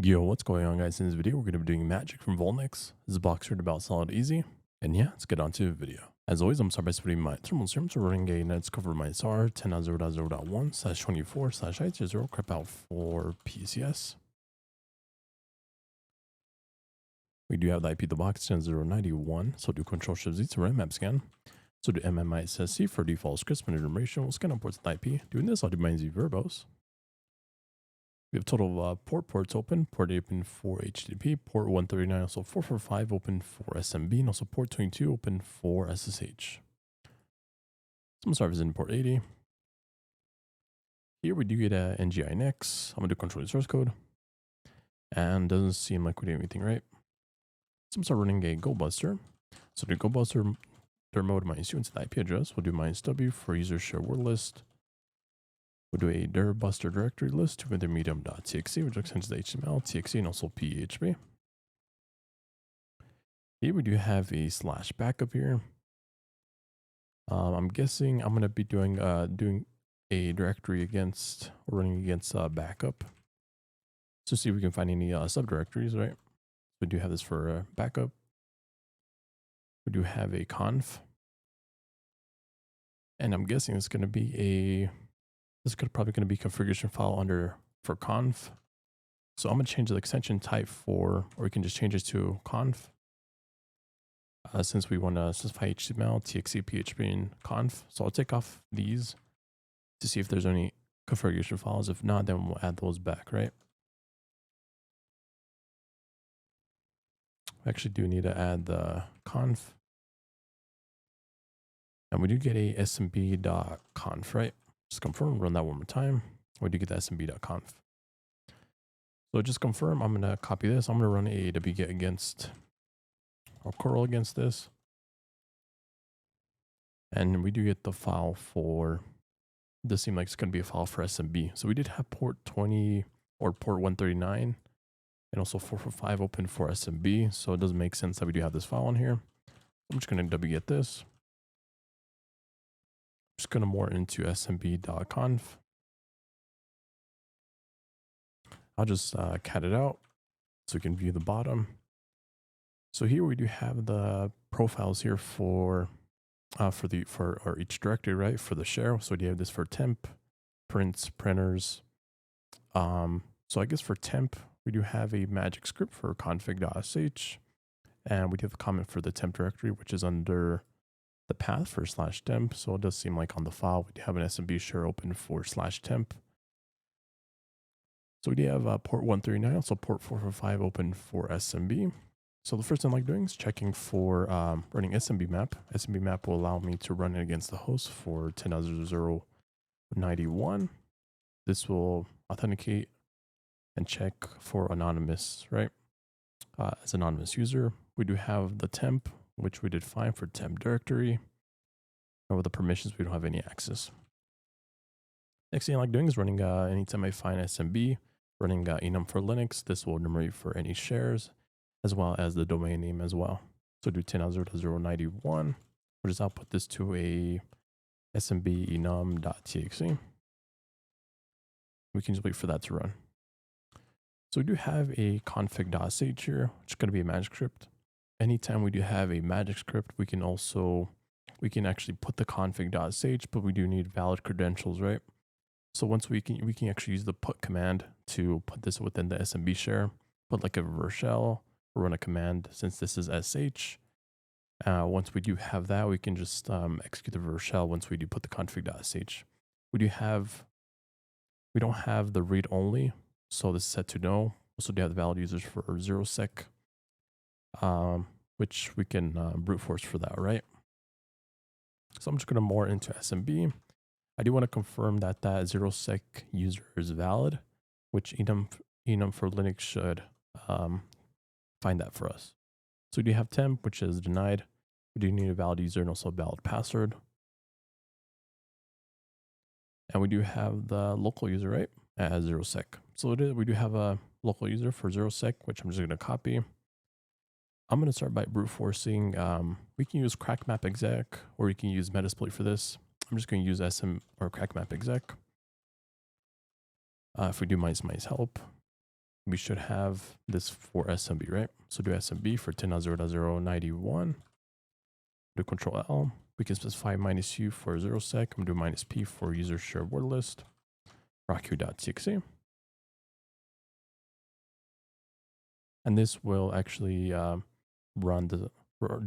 Yo, what's going on, guys? In this video, we're going to be doing magic from VulNyx. This is a box art about solid easy. And yeah, let's get on to the video. As always, I'm starting by splitting my thermal serum to running a nets cover my SAR 10.0.0.1/24/800 crap out for PCS. We do have the IP of the box 10.0.91, so do Control Shift Z to run map scan. So do MMISSC for default scripts manipulation. We'll scan on ports with IP. Doing this, I'll do my Z verbose. We have total ports open, port open for HTTP, port 139, also 445 open for SMB, and also port 22 open for SSH. Some service in port 80. Here we do get a NGINX. I'm going to control the source code. And doesn't seem like we did anything right. So I'm start running a GoBuster. So the GoBuster mode -u into the IP address. We'll do -w for user share word list. We'll do a dir buster directory list to intermedium.txt, which extends to HTML, TXT, and also PHP. Here we do have a /backup here. I'm guessing I'm going to be doing a directory against, or running against backup. So see if we can find any subdirectories, right? We do have this for backup. We do have a conf. And I'm guessing it's going to be probably going to be configuration file for conf. So I'm going to change the extension type or we can just change it to conf. Since we want to specify HTML, TXT, PHP, and conf. So I'll take off these to see if there's any configuration files. If not, then we'll add those back, right? We actually do need to add the conf. And we do get a smb.conf, right? Just confirm, run that one more time. We do get the smb.conf. So just confirm, I'm going to copy this. I'm going to run a wget against, or curl against this. And we do get the file for, this seems like it's going to be a file for SMB. So we did have port 20 or port 139 and also 445 open for SMB. So it doesn't make sense that we do have this file on here. I'm just going to wget this. Just going to more into smb.conf. I'll just cat it out so we can view the bottom. So here we do have the profiles here for each directory, right? For the share. So we do have this for temp, prints, printers. So I guess for temp, we do have a magic script for config.sh. And we do have a comment for the temp directory, which is under the path for /temp. So it does seem like on the file, we do have an SMB share open for /temp. So we do have port 139, also port 445 open for SMB. So the first thing I like doing is checking for running SMB map. SMB map will allow me to run it against the host for 10.0.0.91. This will authenticate and check for anonymous, right? As anonymous user, we do have the temp, which we did fine for temp directory. Over the permissions, we don't have any access. Next thing I like doing is running anytime I find SMB, running enum for Linux. This will enumerate for any shares, as well as the domain name as well. So do 10.0.0.91. We'll just output this to a smb enum.txt. We can just wait for that to run. So we do have a config.sh here, which is going to be a magic script. Anytime we do have a magic script, we can actually put the config.sh, but we do need valid credentials, right? So once we can actually use the put command to put this within the SMB share, put like a reverse shell, or run a command since this is sh. Once we do have that, we can just execute the reverse shell once we do put the config.sh. We don't have the read only, so this is set to no. Also do have the valid users for 0sec, which we can brute force for that, right? So I'm just going to more into SMB. I do want to confirm that 0sec user is valid, which enum for Linux should find that for us. So we do have temp, which is denied. We do need a valid user and also a valid password. And we do have the local user, right, as 0sec. So we do have a local user for 0sec, which I'm just going to copy. I'm going to start by brute forcing. We can use crackmap exec, or you can use Metasploit for this. I'm just going to use SM or crackmap exec. If we do minus help, we should have this for SMB, right? So do SMB for 10.0.0.91. Do Control L. We can specify -u for 0sec. I'm going to do -p for user shared word list. rockq.txt. And this will actually do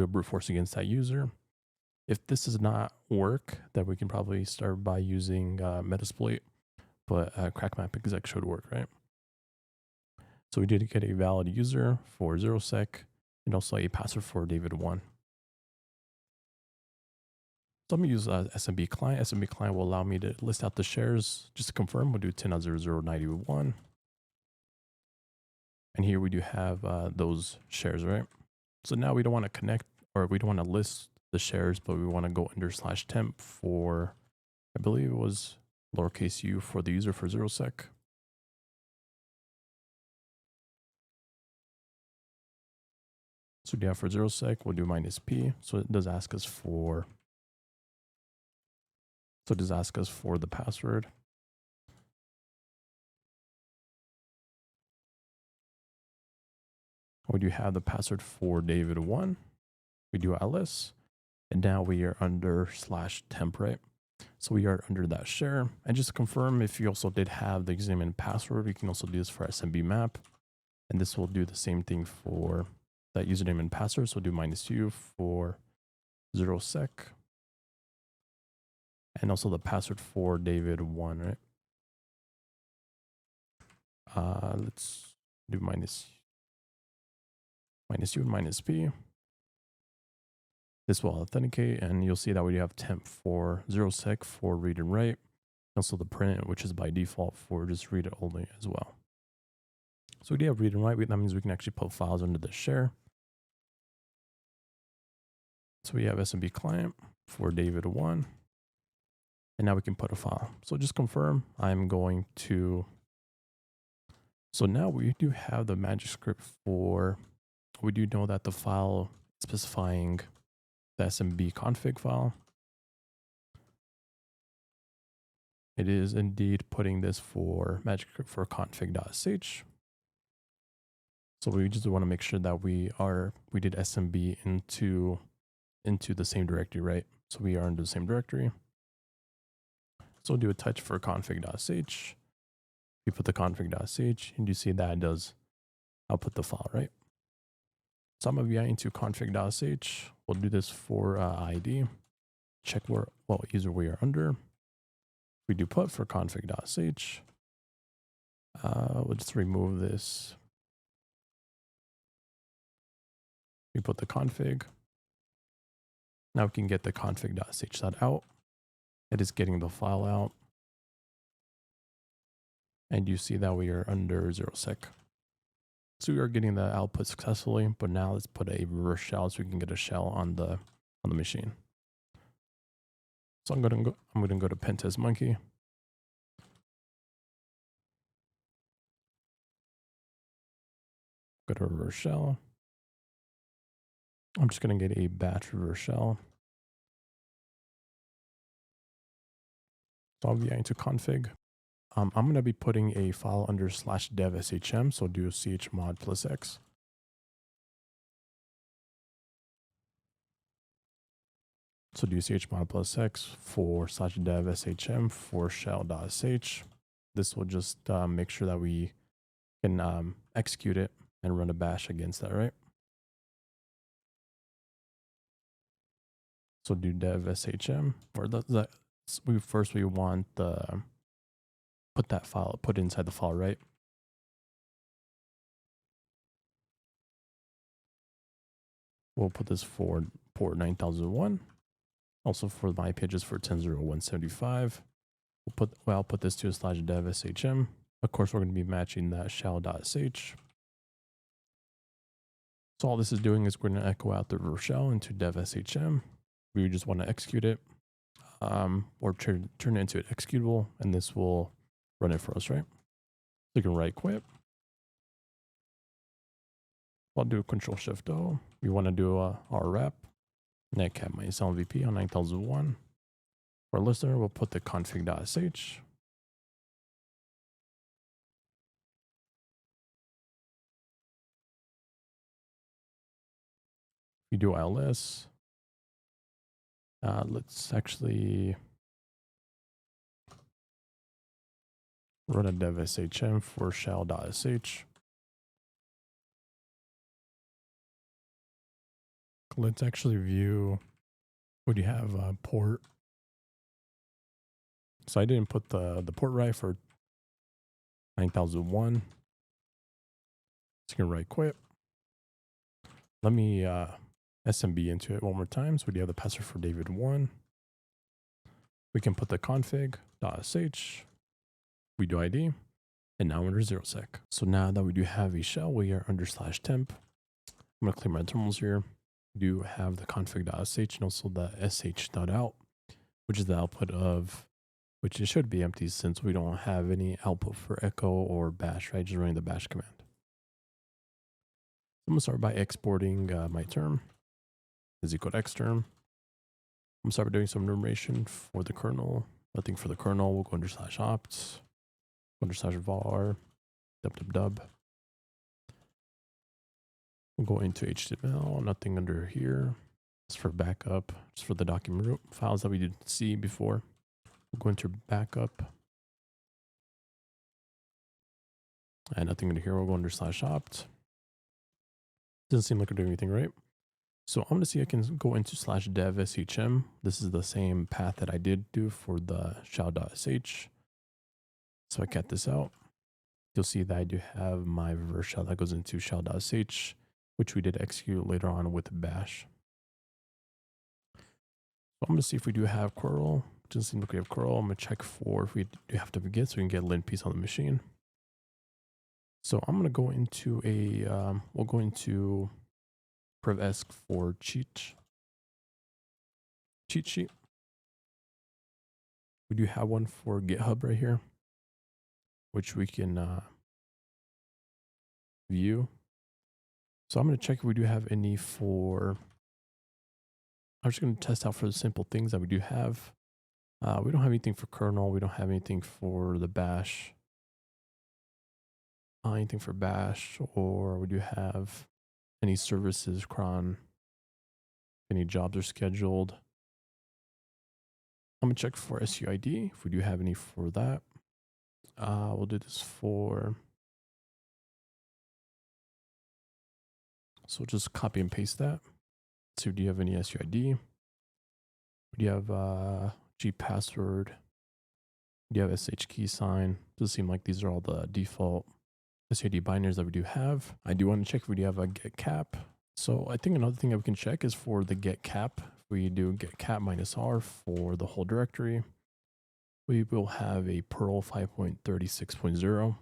a brute force against that user. If this does not work, then we can probably start by using Metasploit, but crack map exec should work, right? So we did get a valid user for 0sec and also a password for David1. So I'm going to use SMB client. SMB client will allow me to list out the shares. Just to confirm, we'll do 10.0.0.91. And here we do have those shares, right? So now we don't want to connect, or we don't want to list the shares, but we want to go under /temp for, I believe it was lowercase u for the user for 0sec. So yeah, for 0sec, we'll do -p. So it does ask us for, the password. We do have the password for David1. We do ls, and now we are under /temp, right? So we are under that share. And just to confirm, if you also did have the username and password, you can also do this for SMB map. And this will do the same thing for that username and password. So we'll do -u for 0sec. And also the password for David1, right? Let's do -u and -p. This will authenticate, and you'll see that we have temp for 0sec for read and write. Also the print, which is by default for just read it only as well. So we do have read and write. That means we can actually put files under the share. So we have SMB client for David1. And now we can put a file. So just confirm, I'm going to, so now we do have the magic script for, we do know that the file specifying the SMB config file. It is indeed putting this for magic script for config.sh. So we just want to make sure that we did SMB into the same directory, right? So we are into the same directory. So we'll do a touch for config.sh. We put the config.sh, and you see that it does output the file, right? So I'm going to be into config.sh. We'll do this for ID. Check what user we are under. We do put for config.sh. We'll just remove this. We put the config. Now we can get the config.sh out. It is getting the file out. And you see that we are under 0sec. So we are getting the output successfully, but now let's put a reverse shell so we can get a shell on the machine. So I'm going to go to pentest monkey. Go to reverse shell. I'm just going to get a batch reverse shell. So I'll be into config. I'm going to be putting a file under /dev/shm. So do chmod +x. So do chmod +x for /dev/shm for shell.sh. This will just make sure that we can execute it and run a bash against that, right? So do dev/shm, or we want the put inside the file, right? We'll put this for port 9001. Also for my pages for 10.0.175. I'll put this to a /dev/shm. Of course, we're going to be matching that shell.sh. So all this is doing is we're going to echo out the reverse shell into dev/shm. We just want to execute it, or turn it into an executable, and this will run it for us, right? So you can right quit. I'll do Control-Shift-O. We want to do our rep, netcat -lvp on 9001. For listener, we'll put the config.sh. We do ILS. Let's actually run a dev shm for shell.sh. Let's actually view what do you have port. So I didn't put the port right for 9001. So you can right quit. Let me SMB into it one more time. So we do have the password for David1. We can put the config.sh. We do ID. And now under 0sec. So now that we do have a shell, we are under /temp. I'm going to clear my terminals here. We do have the config.sh and also the sh.out, which is the output of, which it should be empty since we don't have any output for echo or bash, right? Just running the bash command. I'm going to start by exporting my term is equal to xterm. I'm going to start by doing some enumeration for the kernel. Nothing for the kernel. We'll go under /opt, under /var, dub. We'll go into HTML, nothing under here. It's for backup, just for the document root files that we did see before. We'll go into backup. And nothing under here. We'll go under /opt. Doesn't seem like we're doing anything right. So I'm going to see I can go into /dev shm. This is the same path that I did do for the shell.sh. So I cat this out. You'll see that I do have my reverse shell that goes into shell.sh, which we did execute later on with bash. So I'm going to see if we do have curl. Doesn't seem like we have curl. I'm going to check for if we do have to begin so we can get lint piece on the machine. So I'm going to go into a, we'll go into prevesc for cheat sheet. We do have one for GitHub right here, which we can view. So I'm going to check if we do have any for, I'm just going to test out for the simple things that we do have. We don't have anything for kernel. We don't have anything for the bash. Anything for bash, or we do have any services cron, any jobs are scheduled. I'm going to check for SUID if we do have any for that. We'll do this for, so just copy and paste that. So do you have any SUID? Do you have G password? Do you have SH key sign? Does seem like these are all the default SUID binaries that we do have. I do want to check if we do have a get cap. So I think another thing that we can check is for the get cap. If we do get cap -r for the whole directory, we will have a Perl 5.36.0.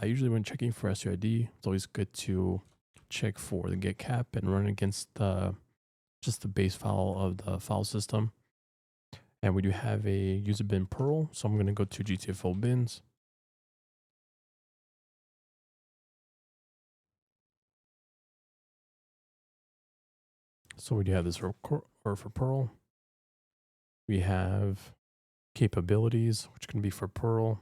Usually when checking for SUID, it's always good to check for the get cap and run against just the base file of the file system. And we do have a user bin Perl. So I'm going to go to GTFO bins. So we do have this for Perl. We have capabilities, which can be for Perl.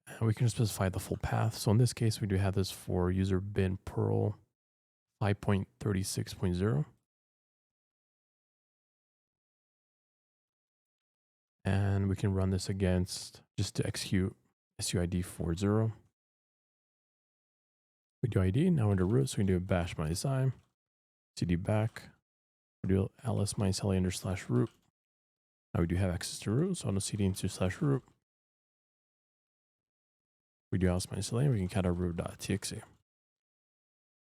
And we can specify the full path. So in this case, we do have this for user bin Perl 5.36.0. And we can run this against just to execute SUID 40. We do ID, now under root, so we can do a bash -i, cd back, we do ls -la under /root. Now we do have access to root, so on the cd into /root. We do ls -la, we can cat our root.txt.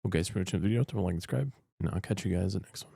Well guys, for watching the video, don't like and subscribe, and I'll catch you guys in the next one.